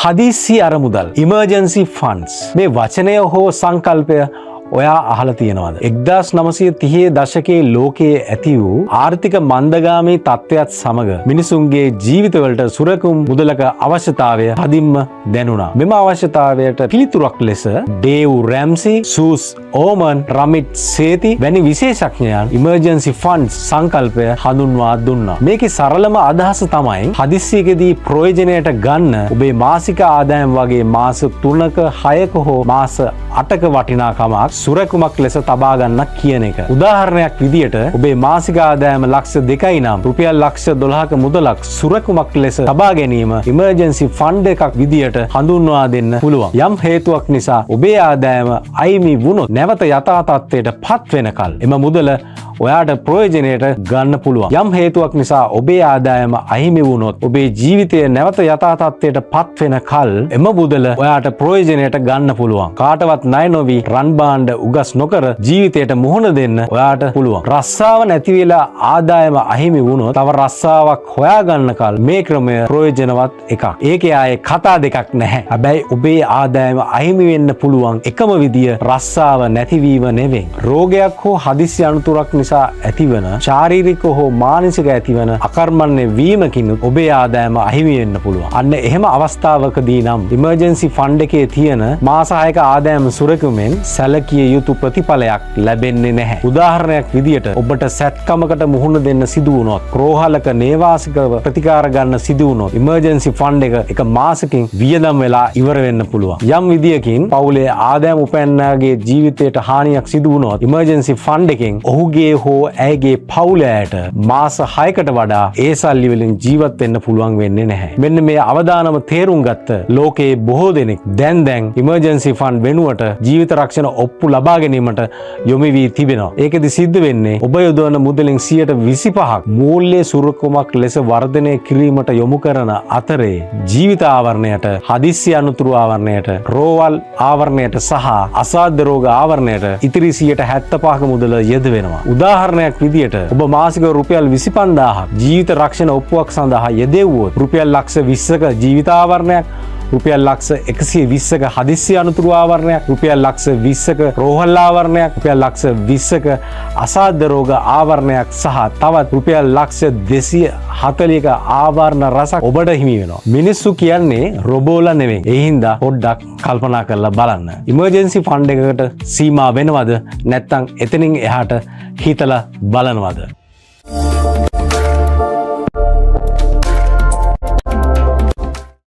හදිසි අරමුදල් emergency funds මේ වචනය හෝ සංකල්පය ඔයා අහලා තියෙනවද? 1930 දශකයේ ලෝකයේ ඇති වූ ආර්ථික මන්දගාමී තත්ත්වයක් සමග මිනිසුන්ගේ ජීවිතවලට සුරකුම් මුදලක අවශ්‍යතාවය හදින්ම දැනුණා. මෙම අවශ්‍යතාවයට පිළිතුරක් ලෙස ඩේව් රැම්සි, සූස් ඕමන්, රමිට් සේති වැනි විශේෂඥයන් emergency funds සංකල්පය හඳුන්වා දුන්නා. මේකේ සරලම අදහස තමයි හදිස්සියකදී ප්‍රයෝජනයට ගන්න ඔබේ මාසික ආදායම වගේ මාස 3ක 6ක හෝ මාස 8ක වටිනාකමක් සුරකුමක් ලෙස තබා ගන්නක් කියන එක. උදාහරණයක් විදියට ඔබේ මාසික ආදායම ලක්ෂ 2යි නම් රුපියල් ලක්ෂ 12ක මුදලක් සුරකුමක් ලෙස තබා ගැනීම emergency fund එකක් විදියට හඳුන්වා දෙන්න පුළුවන්. යම් හේතුවක් නිසා ඔබේ ආදායම අයිමි වුණොත් නැවත යථා තත්ත්වයට පත් වෙනකල් එම මුදල ඔයාට ප්‍රයෝජනයට ගන්න පුළුවන්. යම් හේතුවක් නිසා ඔබේ ආදායම අහිමි වුණොත් ඔබේ ජීවිතය නැවත යථා තත්ත්වයට පත් වෙනකල් එම මුදල ඔයාට ප්‍රයෝජනයට ගන්න පුළුවන්. කාටවත් ණය නොවි රන් බාණ්ඩ උගස් නොකර ජීවිතයට මුහුණ දෙන්න ඔයාට පුළුවන්. රස්සාව නැති වෙලා ආදායම අහිමි වුණොත් තව රස්සාවක් හොයාගන්නකල් මේ ක්‍රමය ප්‍රයෝජනවත් එකක්. ඒකේ ආයේ කතා දෙකක් නැහැ. හැබැයි ඔබේ ආදායම අහිමි වෙන්න පුළුවන් එකම විදිය රස්සාව නැතිවීම නෙවෙයි. රෝගයක් හෝ හදිසි අනතුරක් නිසා ඇතිවන ශාරීරික හෝ මානසික ඇතිවන අකර්මණ්‍ය වීමකින් ඔබේ ආදායම අහිමි වෙන්න පුළුවන්. අන්න එහෙම අවස්ථාවකදී නම් emergency fund එකේ තියෙන මාස 6ක ආදායම සුරකුමෙන් සැලකිය යුතු ප්‍රතිඵලයක් ලැබෙන්නේ නැහැ. උදාහරණයක් විදියට ඔබට සැත්කමකට මුහුණ දෙන්න සිදු වුණොත්, රෝහලක නේවාසිකව ප්‍රතිකාර ගන්න සිදු වුණොත් emergency fund එක මාසකින් වියදම් වෙලා ඉවර වෙන්න පුළුවන්. යම් විදියකින් පවුලේ ආදායම උපයන්නාගේ ජීවිතයට හානියක් සිදු වුණොත් emergency fund එකෙන් ඔහුගේ හෝ ඇයගේ පවුලයට මාස 6කට වඩා ඒ සල්ලි වලින් ජීවත් වෙන්න පුළුවන් වෙන්නේ නැහැ. මෙන්න මේ අවදානම තේරුම් ගත්ත ලෝකයේ බොහෝ දෙනෙක් දැන් emergency fund වෙනුවට ජීවිත රක්ෂණ ඔප්පු ලබා ගැනීමට යොමු වී තිබෙනවා. ඒකෙදි සිද්ධ වෙන්නේ ඔබ යොදවන මුදලින් 25%ක් මූල්‍ය සුරකුමක් ලෙස වර්ධනය කිරීමට යොමු කරන අතරේ ජීවිත ආවරණයට, හදිස්සි අනුතුරු ආවරණයට, රෝවල් ආවරණයට සහ අසාධ්‍ය රෝග ආවරණයට ඉතිරි 75%ක මුදල යෙදවෙනවා. උදාහරණයක් විදියට ඔබ මාසික රුපියල් 25000ක් ජීවිත රක්ෂණ ඔප්පුවක් සඳහා යෙදෙව්වොත් රුපියල් ලක්ෂ 20ක ජීවිත ආවරණයක්, රුපියල් ලක්ෂ 120ක හදිස්සි අනුතුරු ආවරණයක්, රුපියල් ලක්ෂ 20ක රෝහල් ආවරණයක්, රුපියල් ලක්ෂ 20ක අසාධ්‍ය රෝග ආවරණයක් සහ තවත් රුපියල් ලක්ෂ 240ක ආවරණ රසක් ඔබට හිමි වෙනවා. මිනිස්සු කියන්නේ රොබෝලා නෙවෙයි. ඒ හින්දා පොඩ්ඩක් කල්පනා කරලා බලන්න. emergency fund එකකට සීමා වෙනවද? නැත්නම් එතනින් එහාට හිතලා බලනවද?